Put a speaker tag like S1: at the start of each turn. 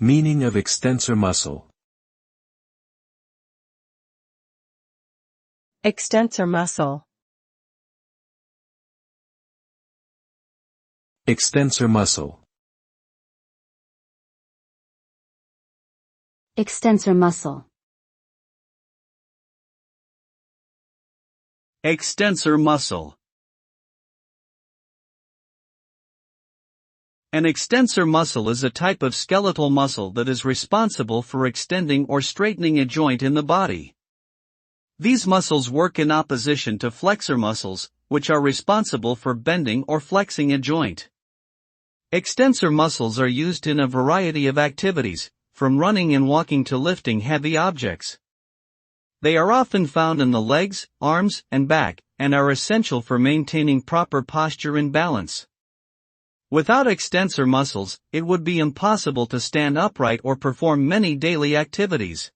S1: Meaning of extensor muscle.
S2: Extensor muscle.
S1: Extensor muscle.
S3: Extensor muscle.
S4: Extensor muscle. An extensor muscle is a type of skeletal muscle that is responsible for extending or straightening a joint in the body. These muscles work in opposition to flexor muscles, which are responsible for bending or flexing a joint. Extensor muscles are used in a variety of activities, from running and walking to lifting heavy objects. They are often found in the legs, arms, and back, and are essential for maintaining proper posture and balance. Without extensor muscles, it would be impossible to stand upright or perform many daily activities.